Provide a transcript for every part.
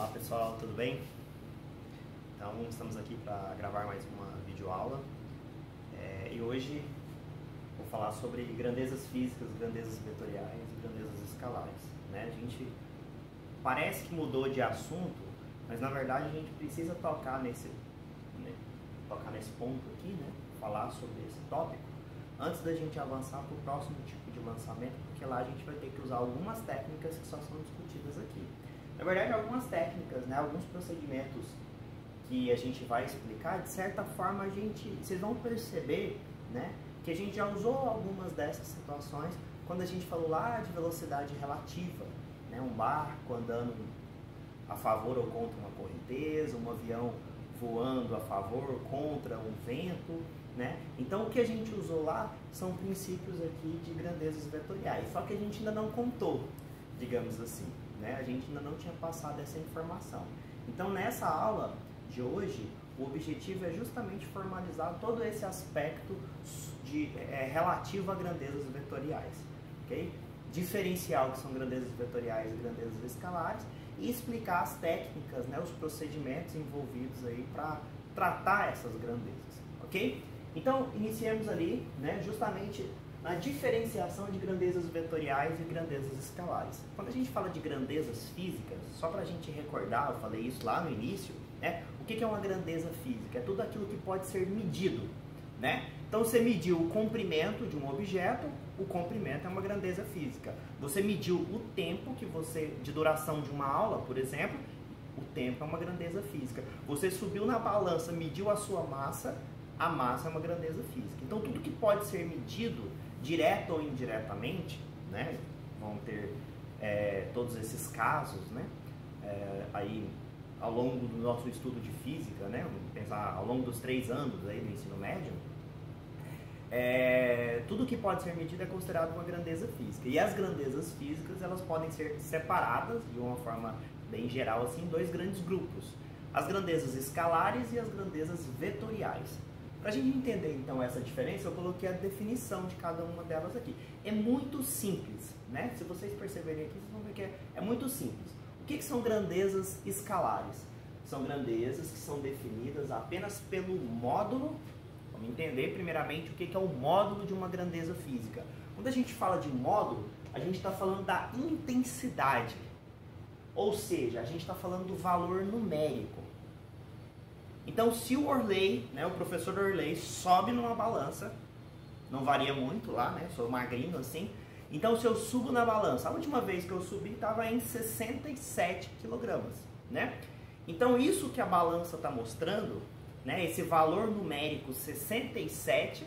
Olá pessoal, tudo bem? Então estamos aqui para gravar mais uma videoaula e hoje vou falar sobre grandezas físicas, grandezas vetoriais e grandezas escalares, né? A gente parece que mudou de assunto, mas na verdade a gente precisa tocar nesse ponto aqui, né? Falar sobre esse tópico antes da gente avançar para o próximo tipo de lançamento, porque lá a gente vai ter que usar algumas técnicas que só são discutidas aqui. Na verdade, algumas técnicas, né, alguns procedimentos que a gente vai explicar, de certa forma vocês vão perceber, né, que a gente já usou algumas dessas situações quando a gente falou lá de velocidade relativa, né, um barco andando a favor ou contra uma correnteza, um avião voando a favor ou contra um vento, né? Então o que a gente usou lá são princípios aqui de grandezas vetoriais, só que a gente ainda não contou, digamos assim, né? A gente ainda não tinha passado essa informação. Então nessa aula de hoje, o objetivo é justamente formalizar todo esse aspecto relativo a grandezas vetoriais, ok? Diferenciar o que são grandezas vetoriais e grandezas escalares e explicar as técnicas, né, os procedimentos envolvidos aí para tratar essas grandezas, ok? Então, iniciemos ali, né, justamente na diferenciação de grandezas vetoriais e grandezas escalares. Quando a gente fala de grandezas físicas, só para a gente recordar, eu falei isso lá no início, né, o que é uma grandeza física? É tudo aquilo que pode ser medido, né? Então, você mediu o comprimento de um objeto, o comprimento é uma grandeza física. Você mediu o tempo de duração de uma aula, por exemplo, o tempo é uma grandeza física. Você subiu na balança, mediu a sua massa, a massa é uma grandeza física. Então, tudo que pode ser medido, direto ou indiretamente, né, vão ter todos esses casos, né, aí ao longo do nosso estudo de física, né, vamos pensar ao longo dos 3 anos aí do ensino médio, tudo que pode ser medido é considerado uma grandeza física. E as grandezas físicas, elas podem ser separadas de uma forma bem geral assim, em 2 grandes grupos: as grandezas escalares e as grandezas vetoriais. Para a gente entender então essa diferença, eu coloquei a definição de cada uma delas aqui. É muito simples, né? Se vocês perceberem aqui, vocês vão ver que é muito simples. O que são grandezas escalares? São grandezas que são definidas apenas pelo módulo. Vamos entender primeiramente o que é o módulo de uma grandeza física. Quando a gente fala de módulo, a gente está falando da intensidade. Ou seja, a gente está falando do valor numérico. Então, se o Orley, né, o professor Orley, sobe numa balança, não varia muito lá, né, sou magrinho assim, então se eu subo na balança, a última vez que eu subi estava em 67 kg, né? Então, isso que a balança está mostrando, né, esse valor numérico 67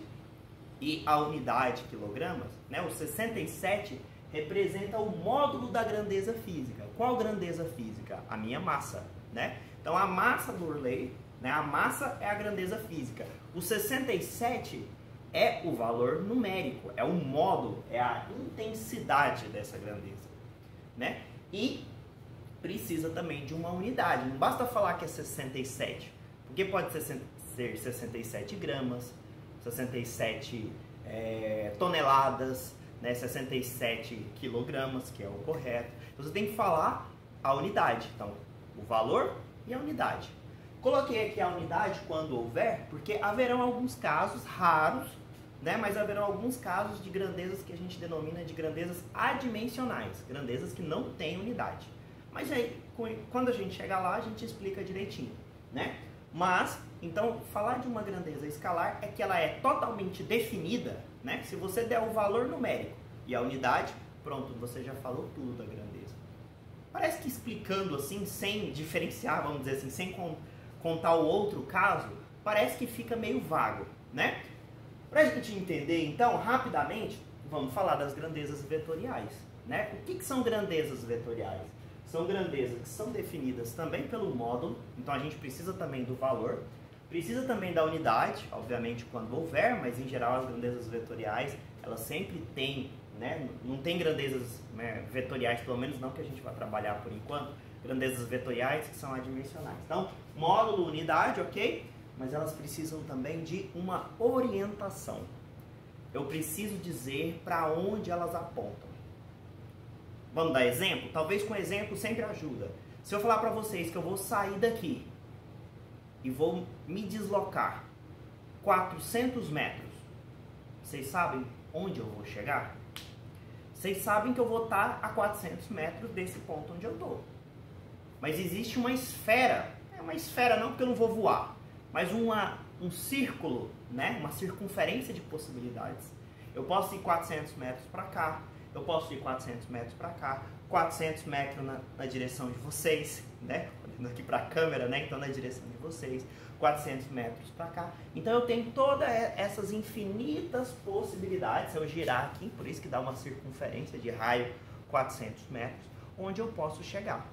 e a unidade quilogramas, né, o 67 representa o módulo da grandeza física. Qual grandeza física? A minha massa, né? Então, a massa do Orley, né, a massa é a grandeza física. O 67 é o valor numérico, é o módulo, é a intensidade dessa grandeza, né? E precisa também de uma unidade. Não basta falar que é 67, porque pode ser 67 gramas, 67 toneladas, né, 67 quilogramas, que é o correto. Então, você tem que falar a unidade. Então, o valor e a unidade. Coloquei aqui a unidade quando houver, porque haverão alguns casos raros, né, mas haverão alguns casos de grandezas que a gente denomina de grandezas adimensionais, grandezas que não têm unidade. Mas aí, quando a gente chegar lá, a gente explica direitinho, né? Mas, então, falar de uma grandeza escalar é que ela é totalmente definida, né? Se você der o valor numérico e a unidade, pronto, você já falou tudo da grandeza. Parece que explicando assim, sem diferenciar, vamos dizer assim, sem contar o outro caso, parece que fica meio vago, né? Para a gente entender, então, rapidamente, vamos falar das grandezas vetoriais, né? O que são grandezas vetoriais? São grandezas que são definidas também pelo módulo, então a gente precisa também do valor, precisa também da unidade, obviamente quando houver, mas em geral as grandezas vetoriais, elas sempre têm, né? Não tem grandezas, né, vetoriais, pelo menos não que a gente vai trabalhar por enquanto, grandezas vetoriais que são adimensionais. Então, módulo, unidade, ok? Mas elas precisam também de uma orientação. Eu preciso dizer para onde elas apontam. Vamos dar exemplo? Talvez com exemplo sempre ajuda. Se eu falar para vocês que eu vou sair daqui e vou me deslocar 400 metros, vocês sabem onde eu vou chegar? Vocês sabem que eu vou estar a 400 metros desse ponto onde eu estou. Mas existe uma esfera, uma esfera não porque eu não vou voar, mas um círculo, né? Uma circunferência de possibilidades. Eu posso ir 400 metros para cá, eu posso ir 400 metros para cá, 400 metros na direção de vocês, né? Olhando aqui para a câmera, né? Então na direção de vocês, 400 metros para cá. Então eu tenho todas essas infinitas possibilidades, se eu girar aqui, por isso que dá uma circunferência de raio 400 metros, onde eu posso chegar.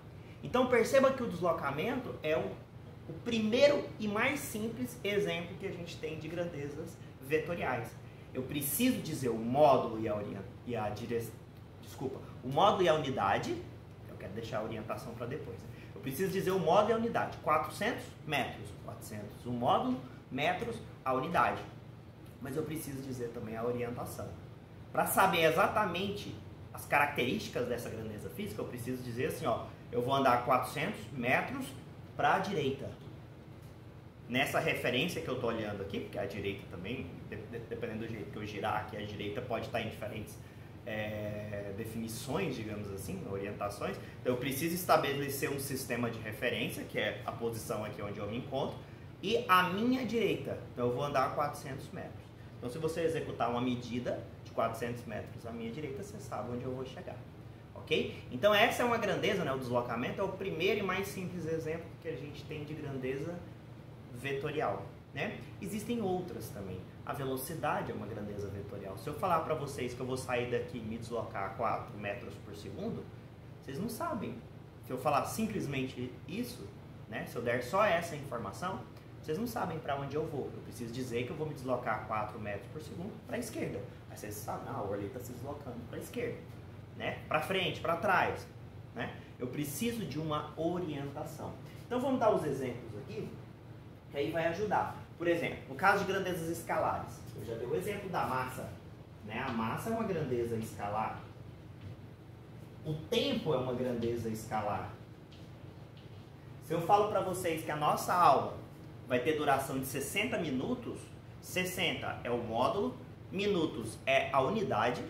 Então perceba que o deslocamento é o primeiro e mais simples exemplo que a gente tem de grandezas vetoriais. Eu preciso dizer o módulo e a direção, desculpa, o módulo e a unidade, eu quero deixar a orientação para depois. Eu preciso dizer o módulo e a unidade, 400 metros, 400 o módulo, metros a unidade. Mas eu preciso dizer também a orientação. Para saber exatamente as características dessa grandeza física, eu preciso dizer assim, ó, eu vou andar 400 metros para a direita. Nessa referência que eu estou olhando aqui, porque a direita também, dependendo do jeito que eu girar aqui, a direita pode estar em diferentes definições, digamos assim, orientações. Então eu preciso estabelecer um sistema de referência, que é a posição aqui onde eu me encontro, e a minha direita. Então eu vou andar 400 metros. Então se você executar uma medida de 400 metros à minha direita, você sabe onde eu vou chegar. Ok? Então essa é uma grandeza, né? O deslocamento é o primeiro e mais simples exemplo que a gente tem de grandeza vetorial, né? Existem outras também. A velocidade é uma grandeza vetorial. Se eu falar para vocês que eu vou sair daqui e me deslocar a 4 metros por segundo, vocês não sabem. Se eu falar simplesmente isso, né? Se eu der só essa informação, vocês não sabem para onde eu vou. Eu preciso dizer que eu vou me deslocar a 4 metros por segundo para a esquerda. Aí vocês sabem, o Orley está se deslocando para a esquerda, né? Para frente, para trás, né? Eu preciso de uma orientação. Então vamos dar os exemplos aqui, que aí vai ajudar. Por exemplo, no caso de grandezas escalares, eu já dei o exemplo da massa, né? A massa é uma grandeza escalar. O tempo é uma grandeza escalar. Se eu falo para vocês que a nossa aula vai ter duração de 60 minutos, 60 é o módulo, minutos é a unidade,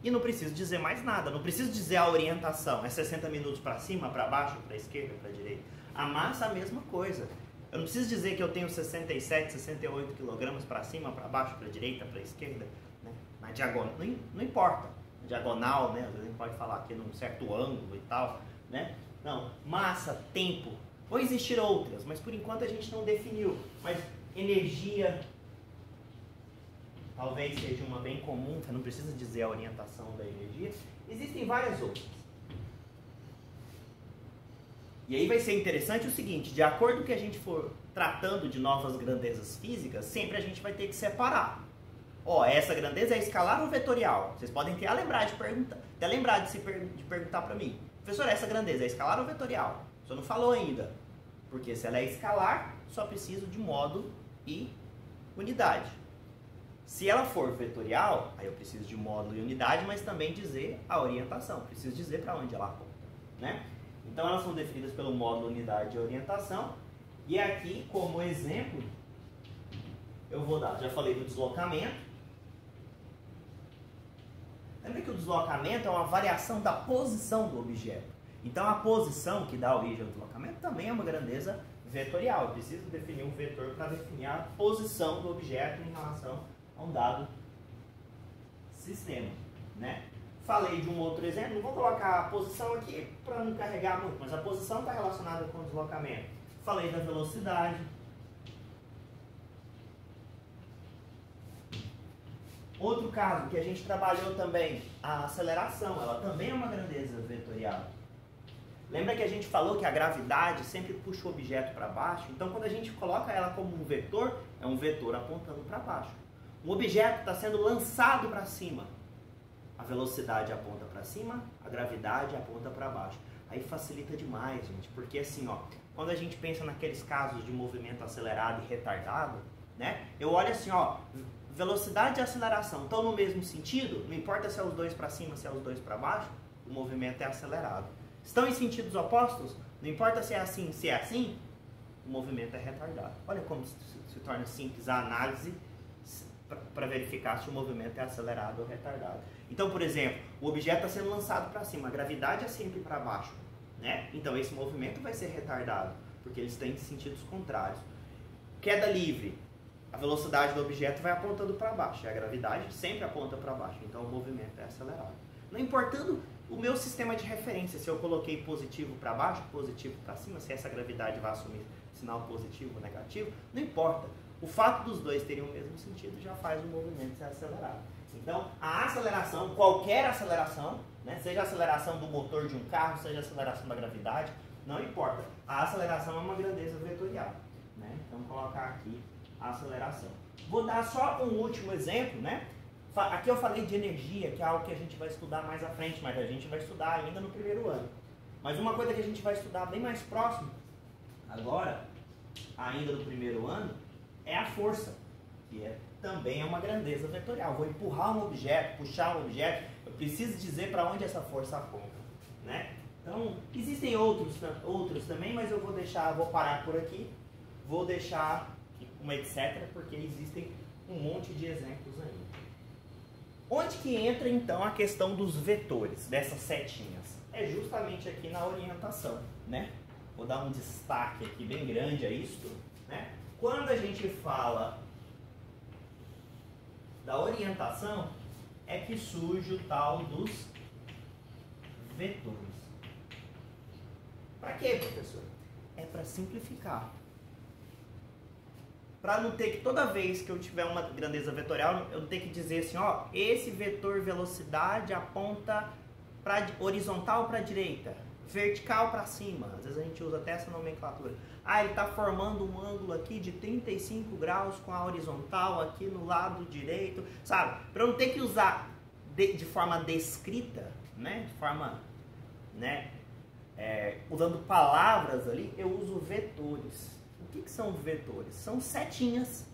e não preciso dizer mais nada, não preciso dizer a orientação, é 60 minutos para cima, para baixo, para a esquerda, para a direita. A massa é a mesma coisa. Eu não preciso dizer que eu tenho 67, 68 kg para cima, para baixo, para a direita, para a esquerda, né? Na diagonal, não importa. Na diagonal, né? Às vezes a gente pode falar aqui num certo ângulo e tal, né? Não, massa, tempo. Vão existir outras, mas por enquanto a gente não definiu. Mas energia, talvez seja uma bem comum, você não precisa dizer a orientação da energia. Existem várias outras. E aí vai ser interessante o seguinte, de acordo com que a gente for tratando de novas grandezas físicas, sempre a gente vai ter que separar. Ó, essa grandeza é escalar ou vetorial? Vocês podem até lembrar de perguntar, de perguntar para mim. Professor, essa grandeza é escalar ou vetorial? O senhor não falou ainda. Porque se ela é escalar, só preciso de módulo e unidade. Se ela for vetorial, aí eu preciso de módulo e unidade, mas também dizer a orientação. Preciso dizer para onde ela aponta, né? Então elas são definidas pelo módulo, unidade e orientação. E aqui, como exemplo, eu vou dar, já falei do deslocamento. Lembra que o deslocamento é uma variação da posição do objeto. Então a posição que dá origem ao deslocamento também é uma grandeza vetorial. Eu preciso definir um vetor para definir a posição do objeto em relação a um dado sistema, né? Falei de um outro exemplo, não vou colocar a posição aqui para não carregar muito, mas a posição está relacionada com o deslocamento. Falei da velocidade. Outro caso que a gente trabalhou também, a aceleração, ela também é uma grandeza vetorial. Lembra que a gente falou que a gravidade sempre puxa o objeto para baixo? Então quando a gente coloca ela como um vetor, é um vetor apontando para baixo. Um objeto está sendo lançado para cima. A velocidade aponta para cima, a gravidade aponta para baixo. Aí facilita demais, gente, porque assim, ó, quando a gente pensa naqueles casos de movimento acelerado e retardado, né? Eu olho assim, ó, velocidade e aceleração estão no mesmo sentido, não importa se é os dois para cima, se é os dois para baixo, o movimento é acelerado. Estão em sentidos opostos? Não importa se é assim, o movimento é retardado. Olha como se torna simples a análise para verificar se o movimento é acelerado ou retardado. Então, por exemplo, o objeto está sendo lançado para cima, a gravidade é sempre para baixo, né? Então esse movimento vai ser retardado, porque eles têm sentidos contrários. Queda livre, a velocidade do objeto vai apontando para baixo, e a gravidade sempre aponta para baixo, então o movimento é acelerado. Não importando o meu sistema de referência, se eu coloquei positivo para baixo, positivo para cima, se essa gravidade vai assumir sinal positivo ou negativo, não importa. O fato dos dois terem o mesmo sentido já faz o movimento ser acelerado. Então, a aceleração, qualquer aceleração, né, seja a aceleração do motor de um carro, seja a aceleração da gravidade, não importa. A aceleração é uma grandeza vetorial, né? Então, vou colocar aqui a aceleração. Vou dar só um último exemplo, né? Aqui eu falei de energia, que é algo que a gente vai estudar mais à frente, mas a gente vai estudar ainda no primeiro ano. Mas uma coisa que a gente vai estudar bem mais próximo, agora, ainda no primeiro ano, é a força, que também é uma grandeza vetorial. Vou empurrar um objeto, puxar um objeto, eu preciso dizer para onde essa força aponta, né? Então, existem outros também, mas eu vou parar por aqui, vou deixar uma etc, porque existem um monte de exemplos ainda. Onde que entra então a questão dos vetores, dessas setinhas? É justamente aqui na orientação, né? Vou dar um destaque aqui bem grande a isso, né? Quando a gente fala da orientação, é que surge o tal dos vetores. Para quê, professor? É para simplificar. Para não ter que toda vez que eu tiver uma grandeza vetorial, eu ter que dizer assim, ó, esse vetor velocidade aponta para horizontal para a direita, vertical para cima. Às vezes a gente usa até essa nomenclatura. Ah, ele está formando um ângulo aqui de 35 graus com a horizontal aqui no lado direito, sabe? Para não ter que usar de forma descrita, né? De forma, né? Usando palavras ali, eu uso vetores. O que são vetores? São setinhas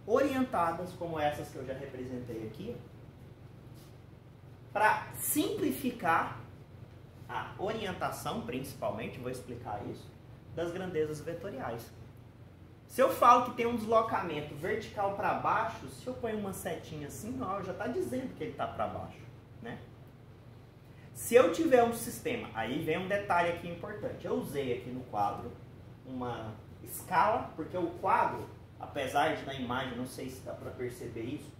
orientadas, como essas que eu já representei aqui, para simplificar a orientação, principalmente, vou explicar isso, das grandezas vetoriais. Se eu falo que tem um deslocamento vertical para baixo, se eu ponho uma setinha assim, ó, já está dizendo que ele está para baixo, né? Se eu tiver um sistema, aí vem um detalhe aqui importante, eu usei aqui no quadro uma escala, porque o quadro, apesar de na imagem, não sei se dá para perceber isso,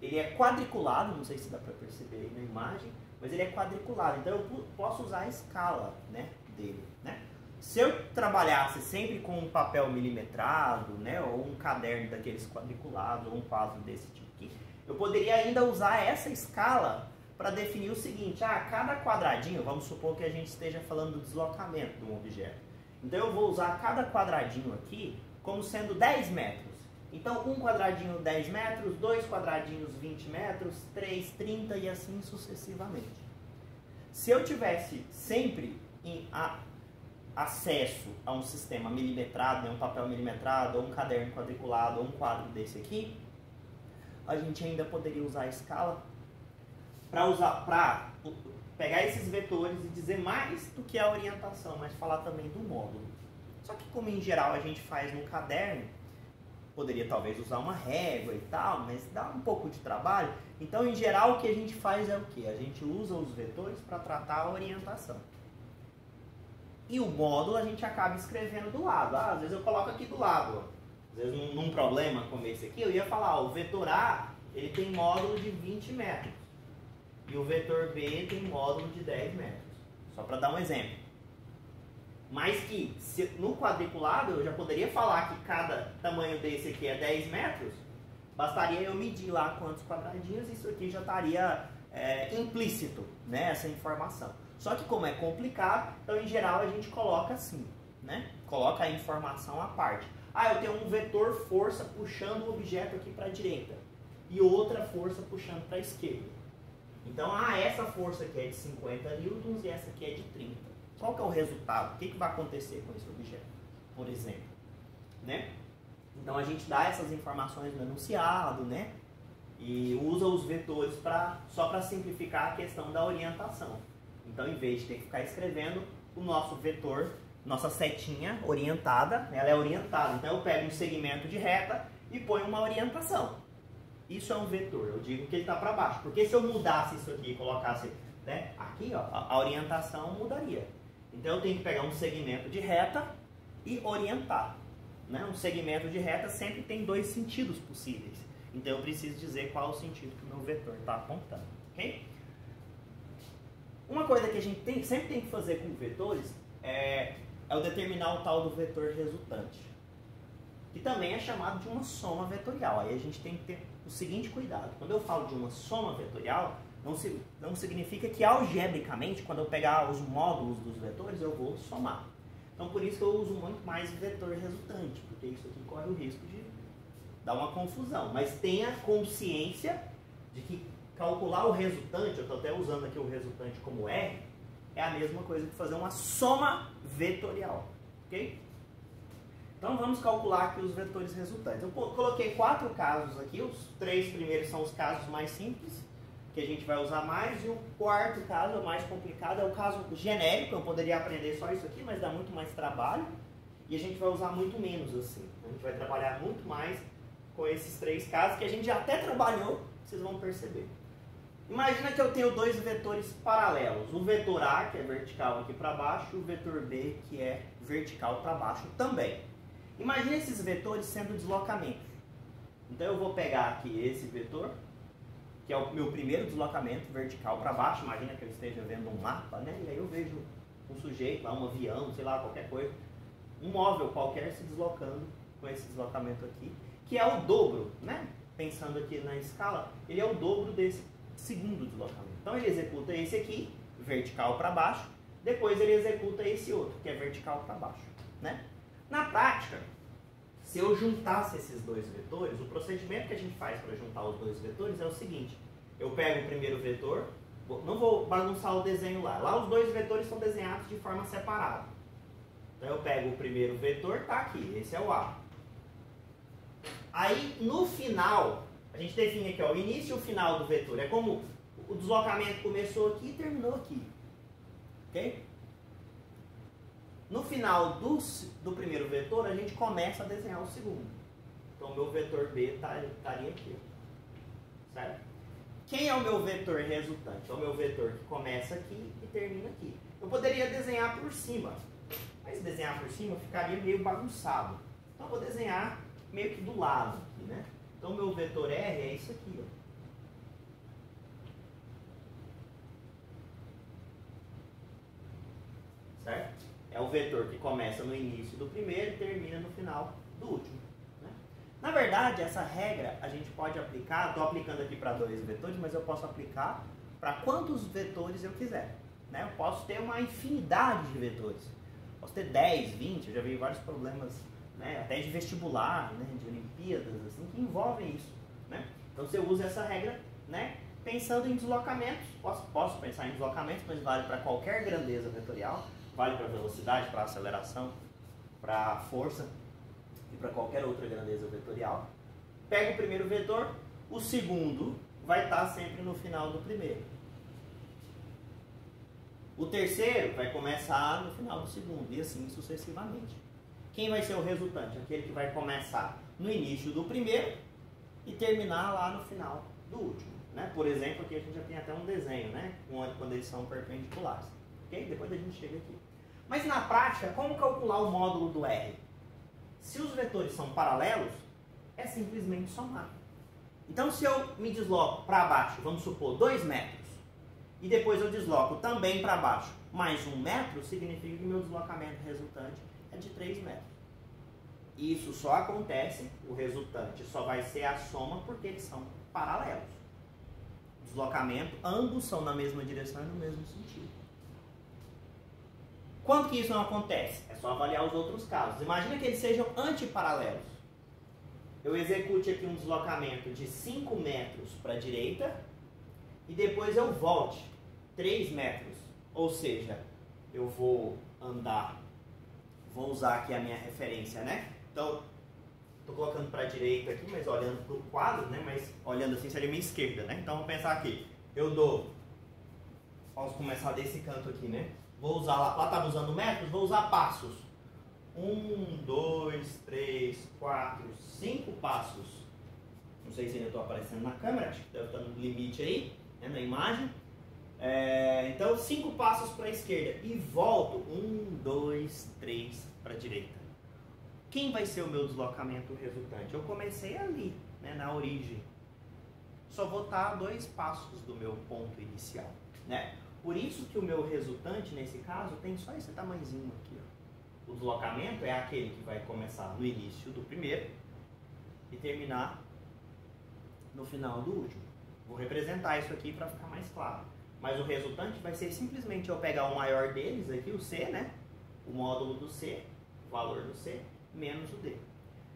ele é quadriculado, não sei se dá para perceber aí na imagem, mas ele é quadriculado, então eu posso usar a escala, né, dele, né? Se eu trabalhasse sempre com um papel milimetrado, né, ou um caderno daqueles quadriculados, ou um quadro desse tipo aqui, eu poderia ainda usar essa escala para definir o seguinte, cada quadradinho, vamos supor que a gente esteja falando do deslocamento de um objeto. Então eu vou usar cada quadradinho aqui como sendo 10 metros. Então um quadradinho 10 metros, dois quadradinhos 20 metros, 3, 30 e assim sucessivamente. Se eu tivesse sempre acesso a um sistema milimetrado, um papel milimetrado, ou um caderno quadriculado, ou um quadro desse aqui, a gente ainda poderia usar a escala para pegar esses vetores e dizer mais do que a orientação, mas falar também do módulo. Só que como em geral a gente faz no caderno, poderia talvez usar uma régua e tal, mas dá um pouco de trabalho. Então em geral o que a gente faz é o quê? A gente usa os vetores para tratar a orientação. E o módulo a gente acaba escrevendo do lado. Às vezes eu coloco aqui do lado. Às vezes num problema como esse aqui, eu ia falar, o vetor A ele tem módulo de 20 metros. E o vetor B tem módulo de 10 metros. Só para dar um exemplo. Mas que no quadriculado eu já poderia falar que cada tamanho desse aqui é 10 metros. Bastaria eu medir lá quantos quadradinhos, isso aqui já estaria implícito, né, essa informação. Só que como é complicado, então em geral a gente coloca assim, né? Coloca a informação à parte. Eu tenho um vetor força puxando o objeto aqui para a direita. E outra força puxando para a esquerda. Então, essa força aqui é de 50 newtons e essa aqui é de 30. Qual que é o resultado? O que vai acontecer com esse objeto, por exemplo? Né? Então, a gente dá essas informações no enunciado, né? E usa os vetores só para simplificar a questão da orientação. Então, em vez de ter que ficar escrevendo o nosso vetor, nossa setinha orientada, ela é orientada. Então, eu pego um segmento de reta e ponho uma orientação. Isso é um vetor, eu digo que ele está para baixo. Porque se eu mudasse isso aqui e colocasse, né, aqui, ó, a orientação mudaria. Então, eu tenho que pegar um segmento de reta e orientar. Né? Um segmento de reta sempre tem dois sentidos possíveis. Então, eu preciso dizer qual é o sentido que o meu vetor está apontando. Okay? Uma coisa que a gente sempre tem que fazer com vetores é o determinar o tal do vetor resultante, que também é chamado de uma soma vetorial. Aí a gente tem que ter o seguinte cuidado. Quando eu falo de uma soma vetorial, não significa que algebricamente, quando eu pegar os módulos dos vetores, eu vou somar. Então, por isso que eu uso muito mais vetor resultante, porque isso aqui corre o risco de dar uma confusão. Mas tenha consciência de que calcular o resultante, eu estou até usando aqui o resultante como R, é a mesma coisa que fazer uma soma vetorial. Ok? Então, vamos calcular aqui os vetores resultantes. Eu coloquei 4 casos aqui, os 3 primeiros são os casos mais simples, que a gente vai usar mais, e o quarto caso, o mais complicado, é o caso genérico. Eu poderia aprender só isso aqui, mas dá muito mais trabalho, e a gente vai usar muito menos assim. A gente vai trabalhar muito mais com esses 3 casos, que a gente já até trabalhou, vocês vão perceber. Imagina que eu tenho 2 vetores paralelos, o vetor A, que é vertical aqui para baixo, e o vetor B, que é vertical para baixo também. Imagina esses vetores sendo deslocamentos. Então eu vou pegar aqui esse vetor, que é o meu primeiro deslocamento vertical para baixo. Imagina que eu esteja vendo um mapa, né? E aí eu vejo um sujeito lá, um avião, sei lá, qualquer coisa, um móvel qualquer se deslocando com esse deslocamento aqui, que é o dobro, né? Pensando aqui na escala, ele é o dobro desse segundo deslocamento. Então ele executa esse aqui, vertical para baixo, depois ele executa esse outro, que é vertical para baixo, né? Na prática, se eu juntasse esses 2 vetores, o procedimento que a gente faz para juntar os 2 vetores é o seguinte: eu pego o primeiro vetor, não vou bagunçar o desenho lá. Lá os 2 vetores são desenhados de forma separada. Então eu pego o primeiro vetor, tá aqui, esse é o A. Aí no final, a gente define aqui, ó, o início e o final do vetor. É como o deslocamento começou aqui e terminou aqui. Ok? No final do primeiro vetor, a gente começa a desenhar o segundo. Então, o meu vetor B estaria aqui. Certo? Quem é o meu vetor resultante? É o meu vetor que começa aqui e termina aqui. Eu poderia desenhar por cima, mas desenhar por cima ficaria meio bagunçado. Então, eu vou desenhar meio que do lado aqui, né? Então, o meu vetor R é isso aqui, ó. Certo? É o vetor que começa no início do primeiro e termina no final do último. Né? Na verdade, essa regra a gente pode aplicar, estou aplicando aqui para 2 vetores, mas eu posso aplicar para quantos vetores eu quiser. Né? Eu posso ter uma infinidade de vetores. Posso ter 10, 20, eu já vi vários problemas, né, até de vestibular, né, de Olimpíadas, assim, que envolvem isso. Né? Então você usa essa regra, né, pensando em deslocamentos. Posso pensar em deslocamentos, mas vale para qualquer grandeza vetorial. Vale para velocidade, para aceleração, para força e para qualquer outra grandeza vetorial. Pega o primeiro vetor, o segundo vai estar sempre no final do primeiro. O terceiro vai começar no final do segundo e assim sucessivamente. Quem vai ser o resultante? Aquele que vai começar no início do primeiro e terminar lá no final do último. Né? Por exemplo, aqui a gente já tem até um desenho, né? Quando eles são perpendiculares. Okay? Depois a gente chega aqui. Mas na prática, como calcular o módulo do R? Se os vetores são paralelos, é simplesmente somar. Então, se eu me desloco para baixo, vamos supor 2 metros, e depois eu desloco também para baixo mais 1 metro, significa que o meu deslocamento resultante é de 3 metros. E isso só acontece, o resultante só vai ser a soma porque eles são paralelos. Deslocamento, ambos são na mesma direção e no mesmo sentido. Quando que isso não acontece? É só avaliar os outros casos. Imagina que eles sejam antiparalelos. Eu execute aqui um deslocamento de 5 metros para a direita e depois eu volte 3 metros. Ou seja, eu vou andar, vou usar aqui a minha referência, né? Então, estou colocando para a direita aqui, mas olhando para o quadro, né? Mas olhando assim seria a minha esquerda, né? Então, vamos pensar aqui. Eu dou Posso começar desse canto aqui, né? Vou usar, lá estava usando metros, vou usar passos. 1, 2, 3, 4, 5 passos. Não sei se ainda estou aparecendo na câmera, acho que deve estar no limite aí, né, na imagem. Então 5 passos para a esquerda e volto 1, 2, 3 para a direita. Quem vai ser o meu deslocamento resultante? Eu comecei ali, né, na origem. Só vou estar a 2 passos do meu ponto inicial, né? Por isso que o meu resultante, nesse caso, tem só esse tamanhozinho aqui, ó. O deslocamento é aquele que vai começar no início do primeiro e terminar no final do último. Vou representar isso aqui para ficar mais claro. Mas o resultante vai ser simplesmente eu pegar o maior deles aqui, o C, né? O módulo do C, o valor do C, menos o D.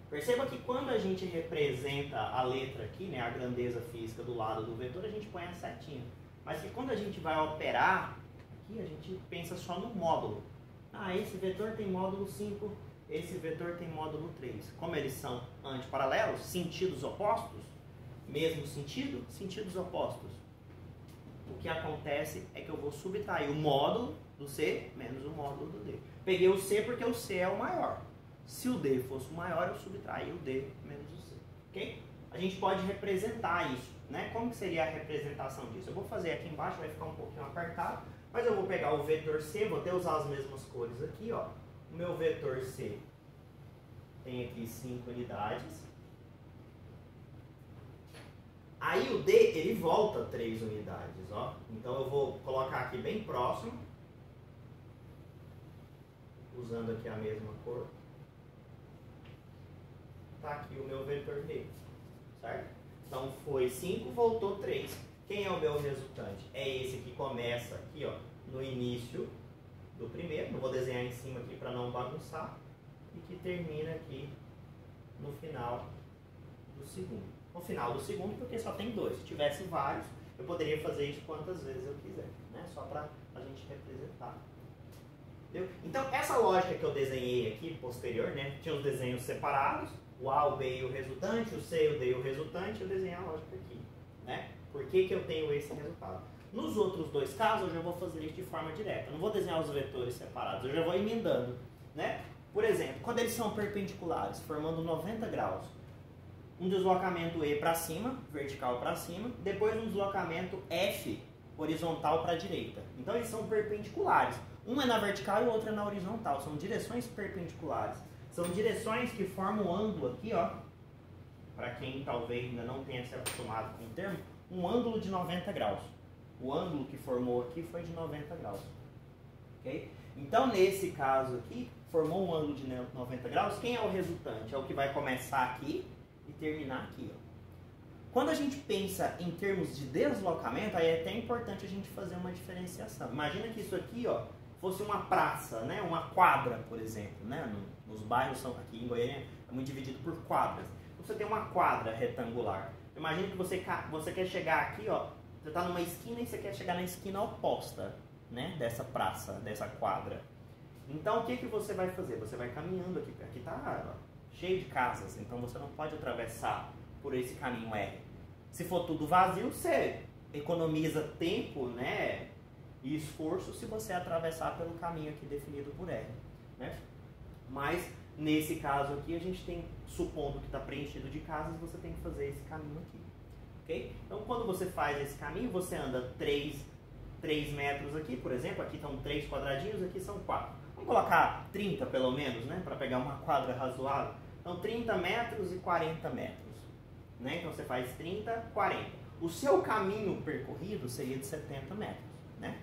Perceba que quando a gente representa a letra aqui, né, a grandeza física do lado do vetor, a gente põe a setinha. Mas que quando a gente vai operar, aqui a gente pensa só no módulo. Ah, esse vetor tem módulo 5, esse vetor tem módulo 3. Como eles são antiparalelos, sentidos opostos, mesmo sentido, sentidos opostos. O que acontece é que eu vou subtrair o módulo do C menos o módulo do D. Peguei o C porque o C é o maior. Se o D fosse o maior, eu subtraí o D menos o C. Ok? A gente pode representar isso, né? Como que seria a representação disso? Eu vou fazer aqui embaixo, vai ficar um pouquinho apertado, mas eu vou pegar o vetor C, vou até usar as mesmas cores aqui, ó. O meu vetor C tem aqui 5 unidades. Aí o D, ele volta 3 unidades, ó. Então eu vou colocar aqui bem próximo, usando aqui a mesma cor. Tá aqui o meu vetor D, certo? Então foi 5, voltou 3. Quem é o meu resultante? É esse que começa aqui, ó, no início do primeiro. Não vou desenhar em cima aqui para não bagunçar. E que termina aqui no final do segundo. No final do segundo, porque só tem 2. Se tivesse vários, eu poderia fazer isso quantas vezes eu quiser, né? Só para a gente representar. Entendeu? Então, essa lógica que eu desenhei aqui, posterior, né? Tinha os desenhos separados, o A, o B e o resultante, o C, o D e o resultante, eu desenhei a lógica aqui, né? Por que que eu tenho esse resultado? Nos outros 2 casos, eu já vou fazer isso de forma direta. Eu não vou desenhar os vetores separados, eu já vou emendando, né? Por exemplo, quando eles são perpendiculares, formando 90 graus, um deslocamento E para cima, vertical para cima, depois um deslocamento F, horizontal para a direita. Então eles são perpendiculares. Um é na vertical e o outro é na horizontal. São direções perpendiculares. São direções que formam um ângulo aqui, ó. Para quem talvez ainda não tenha se acostumado com o termo, um ângulo de 90 graus. O ângulo que formou aqui foi de 90 graus. Ok? Então, nesse caso aqui, formou um ângulo de 90 graus. Quem é o resultante? É o que vai começar aqui e terminar aqui, ó. Quando a gente pensa em termos de deslocamento, aí é até importante a gente fazer uma diferenciação. Imagina que isso aqui, ó, fosse uma praça, né? Uma quadra, por exemplo, né? Nos bairros são aqui em Goiânia é muito dividido por quadras. Você tem uma quadra retangular. Imagina que você quer chegar aqui, ó, você está numa esquina e você quer chegar na esquina oposta, né? Dessa praça, dessa quadra. Então o que você vai fazer? Você vai caminhando aqui. Aqui está cheio de casas, então você não pode atravessar por esse caminho R. Se for tudo vazio, você economiza tempo, né, e esforço se você atravessar pelo caminho aqui definido por R, né? Mas nesse caso aqui a gente tem, supondo que está preenchido de casas, você tem que fazer esse caminho aqui, ok? Então quando você faz esse caminho, você anda 3 metros aqui, por exemplo, aqui estão 3 quadradinhos, aqui são 4. Vamos colocar 30 pelo menos, né, para pegar uma quadra razoável. Então 30 metros e 40 metros. Né? Então você faz 30, 40. O seu caminho percorrido seria de 70 metros, né?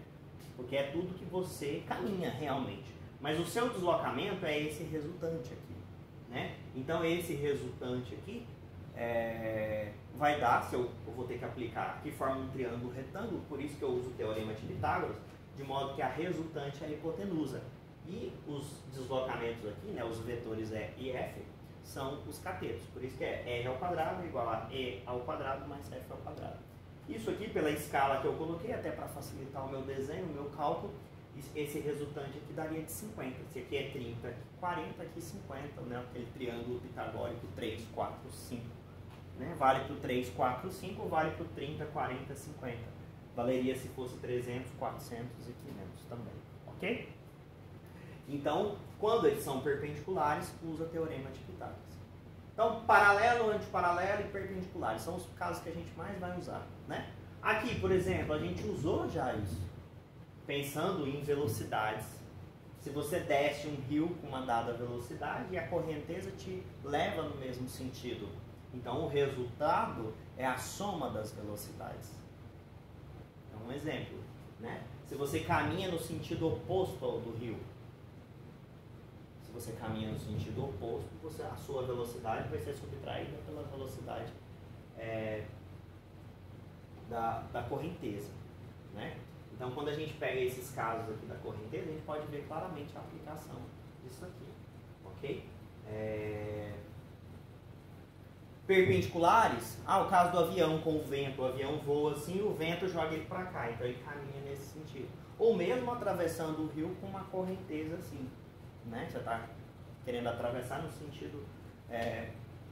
Porque é tudo que você caminha realmente. Mas o seu deslocamento é esse resultante aqui, né? Então esse resultante aqui vai dar, se eu vou ter que aplicar, que forma um triângulo retângulo, por isso que eu uso o teorema de Pitágoras, de modo que a resultante é a hipotenusa. E os deslocamentos aqui, né, os vetores E e F, são os catetos. Por isso que é R ao quadrado igual a E ao quadrado mais F ao quadrado. Isso aqui, pela escala que eu coloquei, até para facilitar o meu desenho, o meu cálculo, esse resultante aqui daria de 50. Esse aqui é 30, aqui 40, aqui 50, né? Aquele triângulo pitagórico 3, 4, 5. Né? Vale para o 3, 4, 5, vale para o 30, 40, 50. Valeria se fosse 300, 400 e 500 também, ok? Então, quando eles são perpendiculares, usa teorema de Pitágoras. Então, paralelo, antiparalelo e perpendiculares são os casos que a gente mais vai usar, né? Aqui, por exemplo, a gente usou já isso, pensando em velocidades. Se você desce um rio com uma dada velocidade e a correnteza te leva no mesmo sentido. Então, o resultado é a soma das velocidades. É um exemplo, né? Se você caminha no sentido oposto ao do rio, se você caminha no sentido oposto, a sua velocidade vai ser subtraída pela velocidade da correnteza, né? Então, quando a gente pega esses casos aqui da correnteza, a gente pode ver claramente a aplicação disso aqui, ok? Perpendiculares, o caso do avião com o vento, o avião voa assim e o vento joga ele para cá, então ele caminha nesse sentido. Ou mesmo atravessando o rio com uma correnteza assim, né? Você está querendo atravessar no sentido,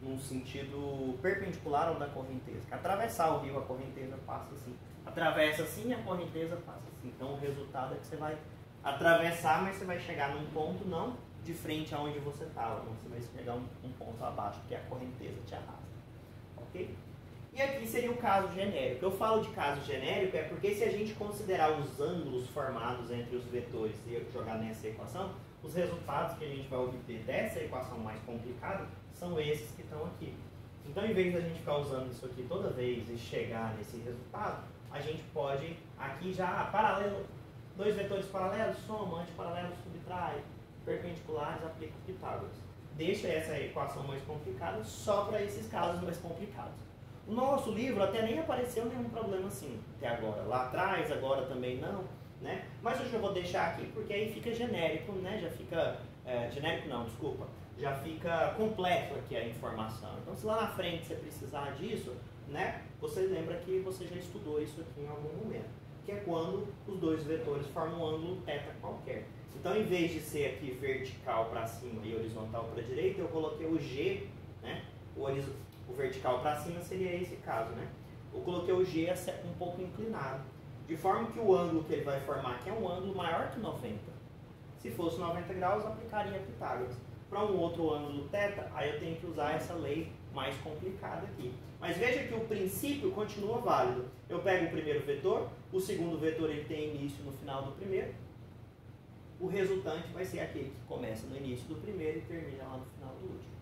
num sentido perpendicular ao da correnteza. Que atravessar o rio, a correnteza passa assim. Atravessa assim e a correnteza passa assim. Então o resultado é que você vai atravessar, mas você vai chegar num ponto não de frente aonde você estava, então você vai chegar um ponto abaixo, porque a correnteza te arrasta. Ok? E aqui seria o caso genérico. Eu falo de caso genérico porque se a gente considerar os ângulos formados entre os vetores e jogar nessa equação, os resultados que a gente vai obter dessa equação mais complicada são esses que estão aqui. Então, em vez de a gente ficar usando isso aqui toda vez e chegar nesse resultado, a gente pode aqui já, paralelo, dois vetores paralelos, soma, antiparalelo, subtrai, perpendiculares, aplica Pitágoras. Deixa essa equação mais complicada só para esses casos mais complicados. No nosso livro até nem apareceu nenhum problema assim até agora. Lá atrás, agora também não, né? Mas eu já vou deixar aqui porque aí fica genérico, né? Já fica, genérico não, desculpa. Já fica completo aqui a informação. Então, se lá na frente você precisar disso, né? Você lembra que você já estudou isso aqui em algum momento. Que é quando os dois vetores formam um ângulo θ qualquer. Então, em vez de ser aqui vertical para cima e horizontal para a direita, eu coloquei o G, né? O vertical para cima seria esse caso, né? Eu coloquei o G um pouco inclinado, de forma que o ângulo que ele vai formar aqui é um ângulo maior que 90. Se fosse 90 graus, aplicaria Pitágoras. Para um outro ângulo θ, aí eu tenho que usar essa lei mais complicada aqui. Mas veja que o princípio continua válido. Eu pego o primeiro vetor, o segundo vetor ele tem início no final do primeiro, o resultante vai ser aquele que começa no início do primeiro e termina lá no final do último.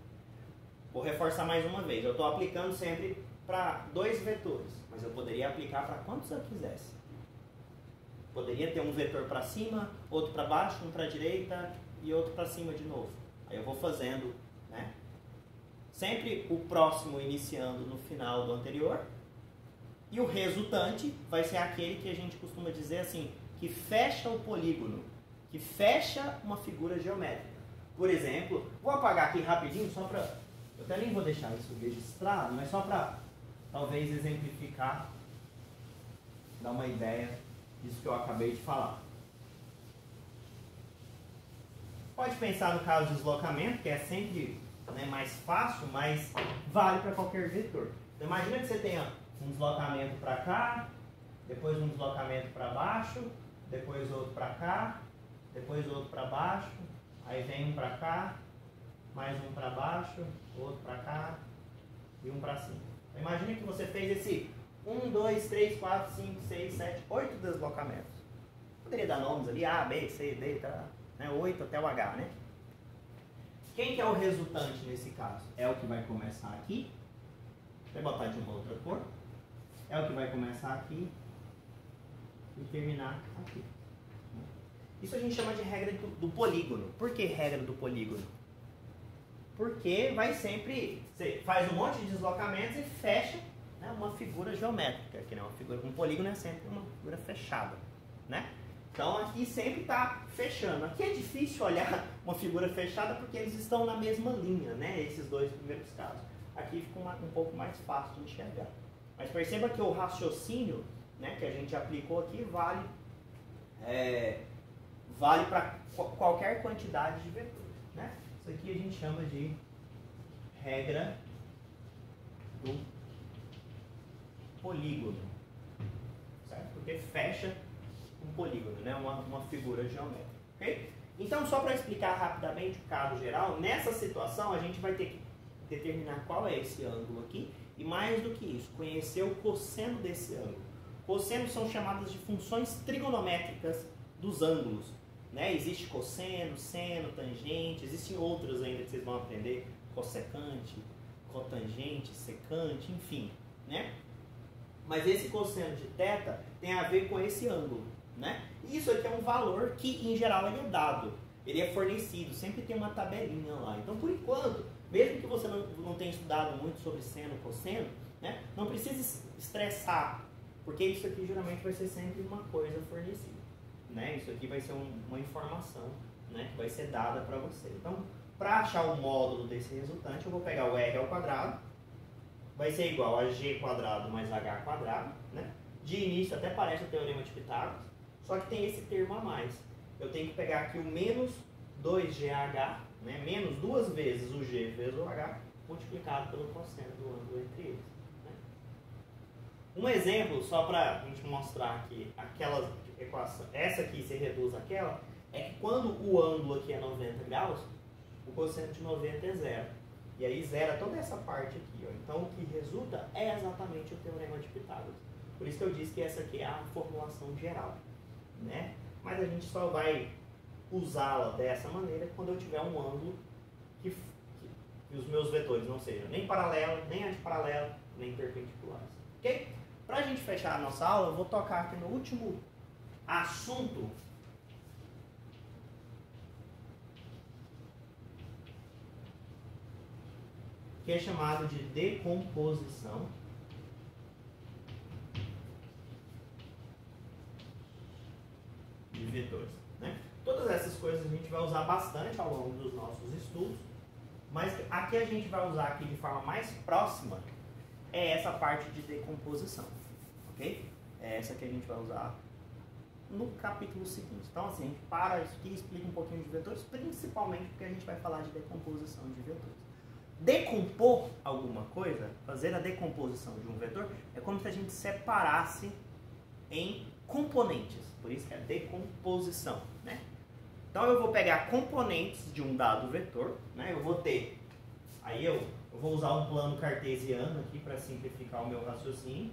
Vou reforçar mais uma vez. Eu estou aplicando sempre para dois vetores, mas eu poderia aplicar para quantos eu quisesse. Poderia ter um vetor para cima, outro para baixo, um para a direita e outro para cima de novo. Aí eu vou fazendo, né? Sempre o próximo iniciando no final do anterior. E o resultante vai ser aquele que a gente costuma dizer assim, que fecha o polígono, que fecha uma figura geométrica. Por exemplo, vou apagar aqui rapidinho só para... Eu até nem vou deixar isso registrado, mas só para talvez exemplificar, dar uma ideia disso que eu acabei de falar. Pode pensar no caso de deslocamento, que é sempre, né, mais fácil, mas vale para qualquer vetor. Então, imagina que você tenha um deslocamento para cá, depois um deslocamento para baixo, depois outro para cá, depois outro para baixo, aí vem um para cá, mais um para baixo, outro para cá e um para cima. Então, imagina que você fez esse 1, 2, 3, 4, 5, 6, 7, 8 deslocamentos. Poderia dar nomes ali, A, B, C, D, tá? Né? 8 até o H, né? Quem que é o resultante nesse caso? É o que vai começar aqui. Vou botar de uma outra cor. É o que vai começar aqui e terminar aqui. Isso a gente chama de regra do polígono. Por que regra do polígono? Porque vai sempre... Você faz um monte de deslocamentos e fecha, né, uma figura geométrica. Que, né, um polígono é sempre uma figura fechada, né? Então aqui sempre está fechando. Aqui é difícil olhar uma figura fechada porque eles estão na mesma linha, né? Esses dois primeiros casos. Aqui fica um pouco mais fácil de enxergar. Mas perceba que o raciocínio, né, que a gente aplicou aqui vale para qualquer quantidade de vetores, né? Isso aqui a gente chama de regra do polígono. certo? Porque fecha um polígono, né? Uma figura geométrica, ok? Então, só para explicar rapidamente o caso geral, nessa situação a gente vai ter que determinar qual é esse ângulo aqui e, mais do que isso, conhecer o cosseno desse ângulo. Cossenos são chamadas de funções trigonométricas dos ângulos, né? Existe cosseno, seno, tangente, existem outras ainda que vocês vão aprender, cossecante, cotangente, secante, enfim, né? Mas esse cosseno de θ tem a ver com esse ângulo, né? E isso aqui é um valor que, em geral, ele é dado, ele é fornecido, sempre tem uma tabelinha lá. Então, por enquanto, mesmo que você não tenha estudado muito sobre seno e cosseno, né, não precisa estressar, porque isso aqui geralmente vai ser sempre uma coisa fornecida, né? Isso aqui vai ser uma informação, né, que vai ser dada para você. Então, para achar o módulo desse resultante, eu vou pegar o r ao quadrado, vai ser igual a g quadrado mais h quadrado, né? De início até parece o teorema de Pitágoras, só que tem esse termo a mais. Eu tenho que pegar aqui o menos 2GH, né? Menos duas vezes o g vezes o h, multiplicado pelo cosseno do ângulo entre eles. Né? Um exemplo, só para a gente mostrar aqui, aquela equação, essa aqui se reduz àquela, é que quando o ângulo aqui é 90 graus, o cosseno de 90 é zero. E aí zera toda essa parte aqui. Ó. Então o que resulta é exatamente o teorema de Pitágoras. Por isso que eu disse que essa aqui é a formulação geral. Né? Mas a gente só vai usá-la dessa maneira quando eu tiver um ângulo que os meus vetores não sejam nem paralelos, nem antiparalelos, nem perpendiculares. Ok? Para a gente fechar a nossa aula, eu vou tocar aqui no último assunto, que é chamado de decomposição de vetores. Né? Todas essas coisas a gente vai usar bastante ao longo dos nossos estudos, mas aqui a gente vai usar aqui de forma mais próxima é essa parte de decomposição, ok? É essa que a gente vai usar no capítulo seguinte. Então assim, a gente para isso aqui e explica um pouquinho de vetores, principalmente porque a gente vai falar de decomposição de vetores. Decompor alguma coisa, fazer a decomposição de um vetor, é como se a gente separasse em componentes, por isso que é decomposição, né? Então eu vou pegar componentes de um dado vetor, né? Eu vou ter, aí eu vou usar um plano cartesiano aqui para simplificar o meu raciocínio.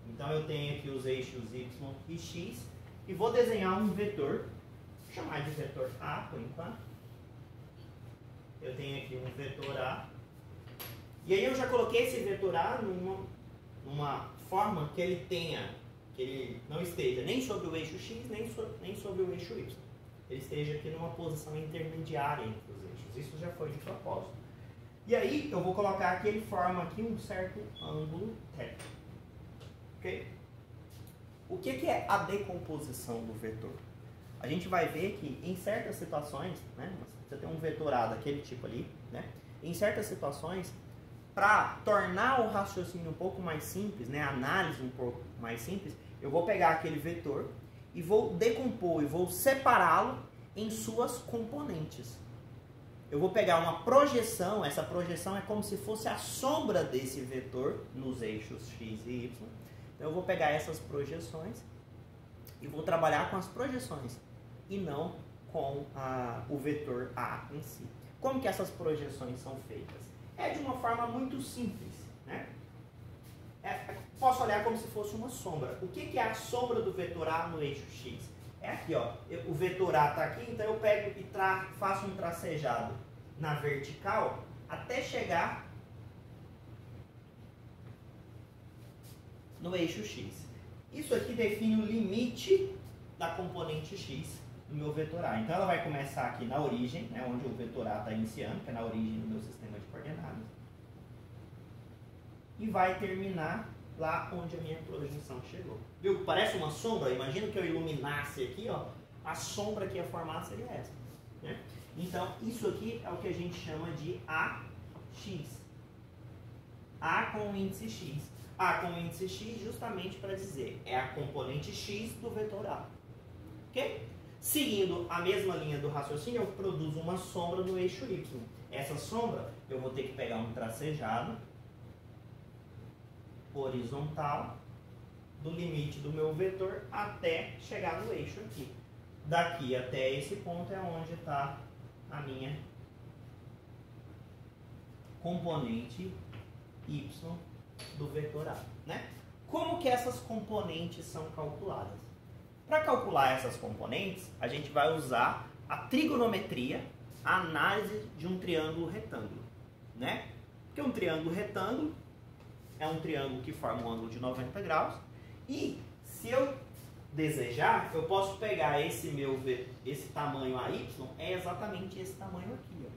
Então eu tenho aqui os eixos y e x e vou desenhar um vetor, vou chamar de vetor A por enquanto. Eu tenho aqui um vetor A. E aí eu já coloquei esse vetor A numa forma que ele não esteja nem sobre o eixo x, nem sobre o eixo y. Ele esteja aqui numa posição intermediária entre os eixos. Isso já foi de propósito. E aí eu vou colocar que ele forma aqui um certo ângulo reto. Ok? O que é a decomposição do vetor? A gente vai ver que em certas situações, né, você tem um vetor A daquele tipo ali, né, em certas situações, para tornar o raciocínio um pouco mais simples, né, a análise um pouco mais simples, eu vou pegar aquele vetor e vou decompor, e vou separá-lo em suas componentes. Eu vou pegar uma projeção, essa projeção é como se fosse a sombra desse vetor nos eixos x e y. Então eu vou pegar essas projeções e vou trabalhar com as projeções e não com o vetor A em si. Como que essas projeções são feitas? É de uma forma muito simples, né? Posso olhar como se fosse uma sombra. O que é a sombra do vetor A no eixo X? É aqui, ó. O vetor A está aqui, então eu pego e faço um tracejado na vertical até chegar no eixo X. Isso aqui define o limite da componente X do meu vetor A. Então ela vai começar aqui na origem, né, onde o vetor A está iniciando, que é na origem do meu sistema de coordenadas. E vai terminar lá onde a minha projeção chegou. Viu? Parece uma sombra? Imagina que eu iluminasse aqui, ó, a sombra que ia formar seria essa. Né? Então isso aqui é o que a gente chama de AX. A com o índice X. A com o índice X justamente para dizer é a componente X do vetor A. Ok? Seguindo a mesma linha do raciocínio, eu produzo uma sombra no eixo Y. Essa sombra eu vou ter que pegar um tracejado horizontal do limite do meu vetor até chegar no eixo aqui. Daqui até esse ponto é onde está a minha componente y do vetor A, né? Como que essas componentes são calculadas? Para calcular essas componentes, a gente vai usar a trigonometria, a análise de um triângulo retângulo, né? Porque um triângulo retângulo é um triângulo que forma um ângulo de 90 graus e se eu desejar, eu posso pegar esse tamanho AY, é exatamente esse tamanho aqui, ó.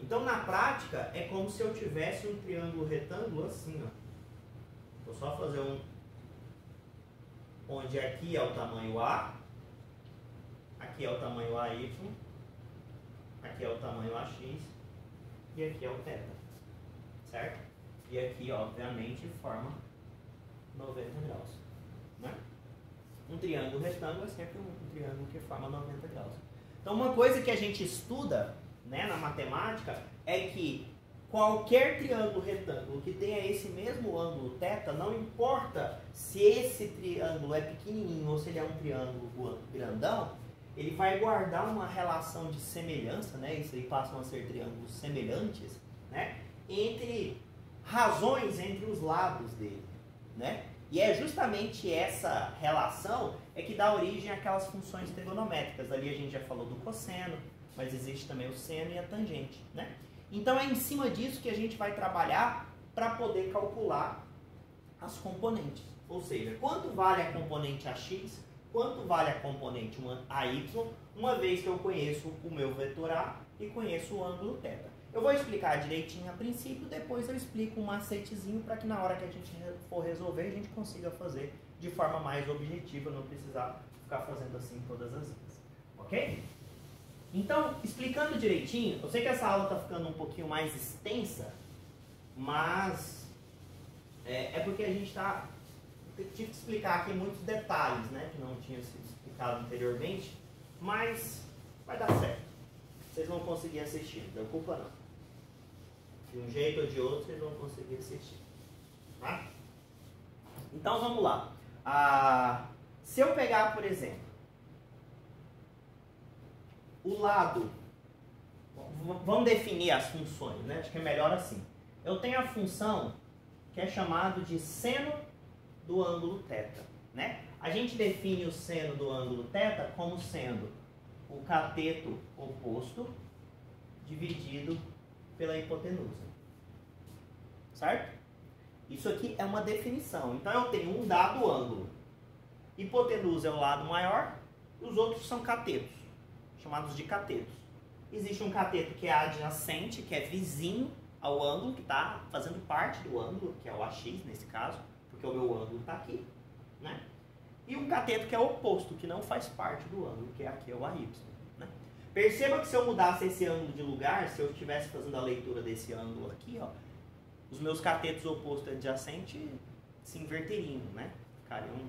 Então, na prática, é como se eu tivesse um triângulo retângulo assim, ó. Vou só fazer um, onde aqui é o tamanho A, aqui é o tamanho AY, aqui é o tamanho AX e aqui é o θ, certo? E aqui, obviamente, forma 90 graus, né? Um triângulo retângulo é sempre um triângulo que forma 90 graus. Então, uma coisa que a gente estuda, né, na matemática é que qualquer triângulo retângulo que tenha esse mesmo ângulo θ, não importa se esse triângulo é pequenininho ou se ele é um triângulo grandão, ele vai guardar uma relação de semelhança, né, isso aí passam a ser triângulos semelhantes, né, entre razões entre os lados dele, né? E é justamente essa relação é que dá origem àquelas funções trigonométricas. Ali a gente já falou do cosseno, mas existe também o seno e a tangente, né? Então é em cima disso que a gente vai trabalhar para poder calcular as componentes. Ou seja, quanto vale a componente AX, quanto vale a componente AY, uma vez que eu conheço o meu vetor A e conheço o ângulo θ. Eu vou explicar direitinho a princípio, depois eu explico um macetezinho para que na hora que a gente for resolver, a gente consiga fazer de forma mais objetiva, não precisar ficar fazendo assim todas as vezes. Ok? Então, explicando direitinho, eu sei que essa aula está ficando um pouquinho mais extensa, mas é porque a gente está... Tive que explicar aqui muitos detalhes, né, que não tinham sido explicado anteriormente, mas vai dar certo. Vocês vão conseguir assistir, não preocupa não. De um jeito ou de outro, vocês vão conseguir assistir. Tá? Então, vamos lá. Se eu pegar, por exemplo, o lado... Vamos definir as funções, né? Acho que é melhor assim. Eu tenho a função que é chamado de seno do ângulo θ, né? A gente define o seno do ângulo θ como sendo o cateto oposto dividido pela hipotenusa. Certo? Isso aqui é uma definição. Então eu tenho um dado ângulo. Hipotenusa é o lado maior e os outros são catetos, chamados de catetos. Existe um cateto que é adjacente, que é vizinho ao ângulo, que está fazendo parte do ângulo, que é o AX nesse caso, porque o meu ângulo está aqui, né? E um cateto que é oposto, que não faz parte do ângulo, que é aqui o AY. Né? Perceba que se eu mudasse esse ângulo de lugar, se eu estivesse fazendo a leitura desse ângulo aqui, ó, os meus catetos oposto e adjacente se inverteriam, né?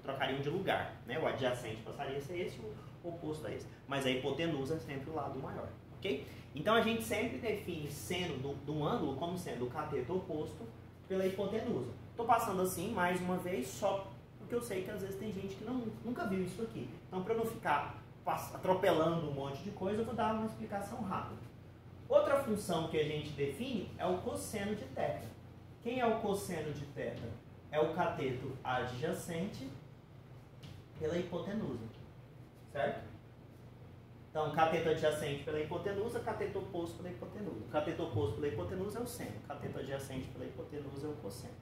Trocariam de lugar. Né? O adjacente passaria a ser esse, o oposto a esse. Mas a hipotenusa é sempre o lado maior. Okay? Então a gente sempre define seno de um ângulo como sendo o cateto oposto pela hipotenusa. Estou passando assim mais uma vez só porque eu sei que às vezes tem gente que nunca viu isso aqui. Então, para eu não ficar atropelando um monte de coisa, eu vou dar uma explicação rápida. Outra função que a gente define é o cosseno de θ. Quem é o cosseno de θ? É o cateto adjacente pela hipotenusa. Certo? Então, cateto adjacente pela hipotenusa, cateto oposto pela hipotenusa. O cateto oposto pela hipotenusa é o seno. O cateto adjacente pela hipotenusa é o cosseno.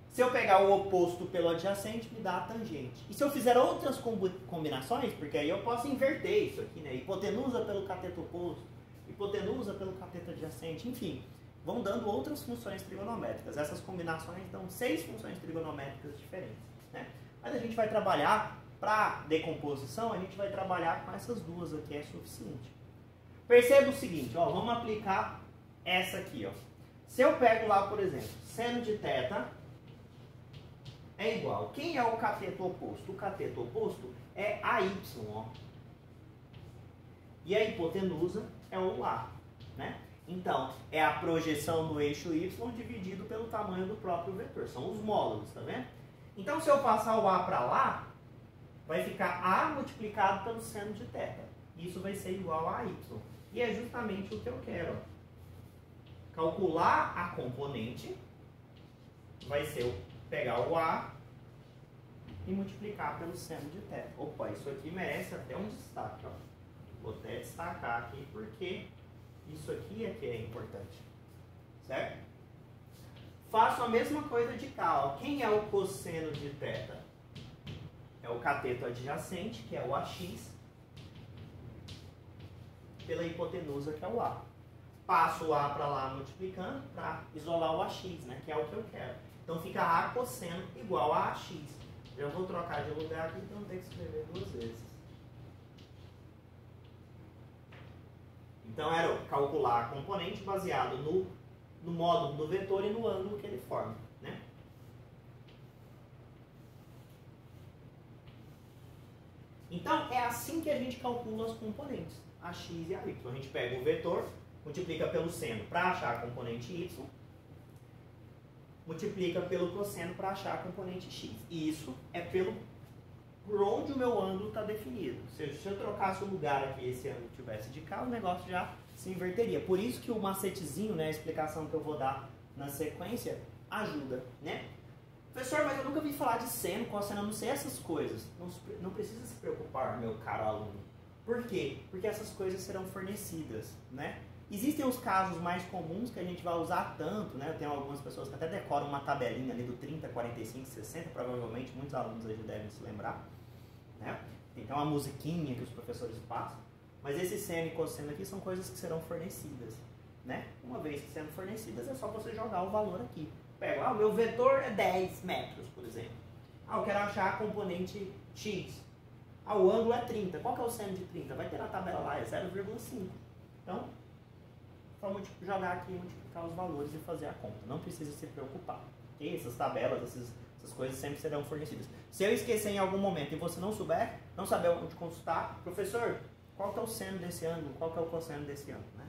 Se eu pegar o oposto pelo adjacente, me dá a tangente. E se eu fizer outras combinações, porque aí eu posso inverter isso aqui, né? Hipotenusa pelo cateto oposto, hipotenusa pelo cateto adjacente, enfim. Vão dando outras funções trigonométricas. Essas combinações dão 6 funções trigonométricas diferentes, né? Mas a gente vai trabalhar, para decomposição, a gente vai trabalhar com essas duas aqui, é suficiente. Perceba o seguinte, ó, vamos aplicar essa aqui, ó. Se eu pego lá, por exemplo, seno de θ é igual. Quem é o cateto oposto? O cateto oposto é AY, ó. E a hipotenusa é o A, né? Então, é a projeção do eixo y dividido pelo tamanho do próprio vetor. São os módulos, tá vendo? Então, se eu passar o a para lá, vai ficar a multiplicado pelo seno de θ. Isso vai ser igual a y. E é justamente o que eu quero. Calcular a componente vai ser eu pegar o a e multiplicar pelo seno de θ. Opa, isso aqui merece até um destaque. Ó. Vou até destacar aqui porque isso aqui é que é importante. Certo? Faço a mesma coisa de cá. Ó. Quem é o cosseno de θ? É o cateto adjacente, que é o AX, pela hipotenusa, que é o A. Passo o A para lá multiplicando para isolar o AX, né, que é o que eu quero. Então fica A cosseno igual a AX. Eu vou trocar de lugar aqui para não ter que escrever duas vezes. Então era calcular a componente baseado no módulo do vetor e no ângulo que ele forma. Né? Então é assim que a gente calcula as componentes, a x e a y. A gente pega o vetor, multiplica pelo seno para achar a componente y, multiplica pelo cosseno para achar a componente x. E isso é por onde o meu ângulo está definido. Se eu trocasse o lugar aqui e esse ângulo estivesse de cá, o negócio já se inverteria. Por isso que o macetezinho, né, a explicação que eu vou dar na sequência, ajuda. Né? Professor, mas eu nunca vi falar de seno, cosseno, eu não sei essas coisas. Não precisa se preocupar, meu caro aluno. Por quê? Porque essas coisas serão fornecidas. Né? Existem os casos mais comuns que a gente vai usar tanto, né? Eu tenho algumas pessoas que até decoram uma tabelinha ali do 30, 45, 60, provavelmente muitos alunos aí já devem se lembrar. Né? Tem até uma musiquinha que os professores passam. Mas esse seno e cosseno aqui são coisas que serão fornecidas. Né? Uma vez que sendo fornecidas, é só você jogar o valor aqui. Pego, o meu vetor é 10 metros, por exemplo. Eu quero achar a componente x. O ângulo é 30. Qual que é o seno de 30? Vai ter na tabela lá, é 0,5. Então, só jogar aqui e multiplicar os valores e fazer a conta. Não precisa se preocupar. Okay? Essas tabelas, essas coisas sempre serão fornecidas. Se eu esquecer em algum momento e você não saber onde consultar, professor, qual que é o seno desse ângulo? Qual que é o cosseno desse ângulo? Né?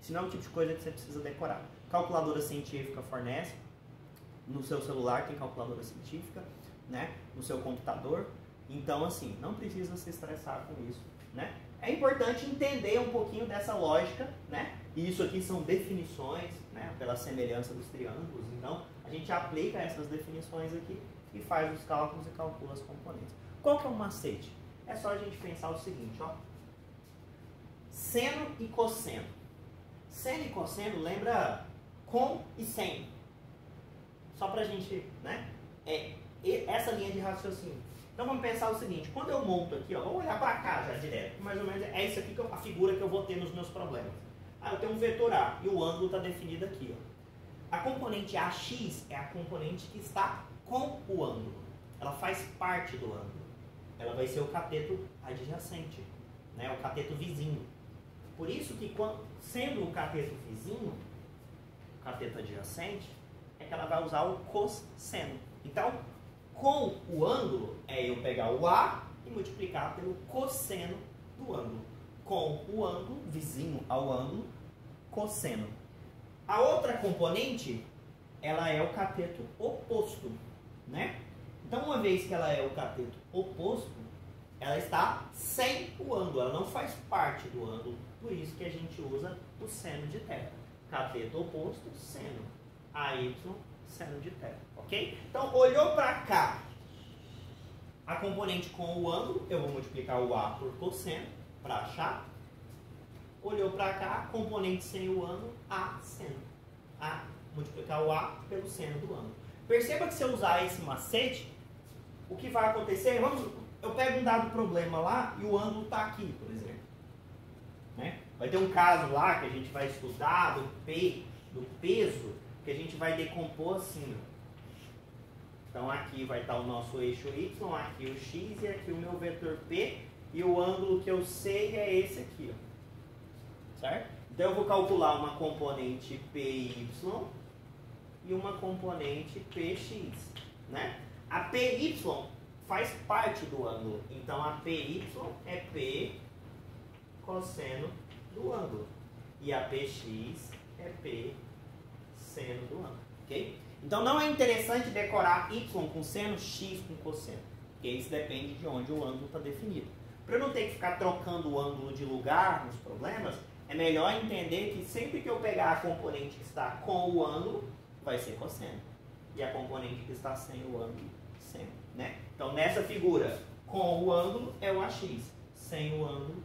Isso não é o tipo de coisa que você precisa decorar. Calculadora científica fornece. No seu celular tem calculadora científica, né? No seu computador. Então, assim, não precisa se estressar com isso, né? É importante entender um pouquinho dessa lógica, né? E isso aqui são definições, né? Pela semelhança dos triângulos. Então, a gente aplica essas definições aqui e faz os cálculos e calcula as componentes. Qual que é o macete? É só a gente pensar o seguinte, ó. Seno e cosseno. Seno e cosseno lembra com e sem. Só pra gente, né? Essa linha de raciocínio. Então vamos pensar o seguinte, quando eu monto aqui, ó, vou olhar para cá já direto, mais ou menos é isso aqui a figura que eu vou ter nos meus problemas. Eu tenho um vetor A e o ângulo está definido aqui. Ó. A componente AX é a componente que está com o ângulo. Ela faz parte do ângulo. Ela vai ser o cateto adjacente, né? O cateto vizinho. Por isso que, sendo o cateto vizinho, o cateto adjacente, é que ela vai usar o cosseno. Então, com o ângulo, é eu pegar o A e multiplicar pelo cosseno do ângulo. Com o ângulo, vizinho ao ângulo, cosseno. A outra componente, ela é o cateto oposto, né? Então, uma vez que ela é o cateto oposto, ela está sem o ângulo, ela não faz parte do ângulo. Por isso que a gente usa o seno de θ. Cateto oposto, seno. AY, seno de θ, ok? Então, olhou para cá, a componente com o ângulo, eu vou multiplicar o A por cosseno, para achar. Olhou para cá, componente sem o ângulo, A seno. Multiplicar o A pelo seno do ângulo. Perceba que se eu usar esse macete, o que vai acontecer, eu pego um dado problema lá e o ângulo está aqui, por exemplo. Né? Vai ter um caso lá que a gente vai estudar do peso, que a gente vai decompor assim. Então aqui vai estar o nosso eixo Y, aqui o X e aqui o meu vetor P. E o ângulo que eu sei é esse aqui. Ó. Certo? Então eu vou calcular uma componente PY e uma componente PX. Né? A PY faz parte do ângulo. Então a PY é P cosseno do ângulo. E a PX é P seno do ângulo, ok? Então não é interessante decorar y com seno, x com cosseno, porque isso depende de onde o ângulo está definido. Para eu não ter que ficar trocando o ângulo de lugar nos problemas, é melhor entender que sempre que eu pegar a componente que está com o ângulo, vai ser cosseno. E a componente que está sem o ângulo, seno, né? Então nessa figura, com o ângulo é o AX, sem o ângulo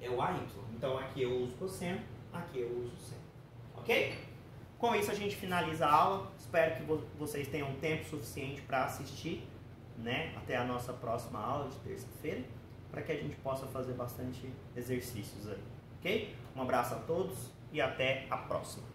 é o AY. Então aqui eu uso cosseno, aqui eu uso seno. Ok? Com isso a gente finaliza a aula. Espero que vocês tenham tempo suficiente para assistir, né, até a nossa próxima aula de terça-feira, para que a gente possa fazer bastante exercícios aí. Ok? Um abraço a todos e até a próxima.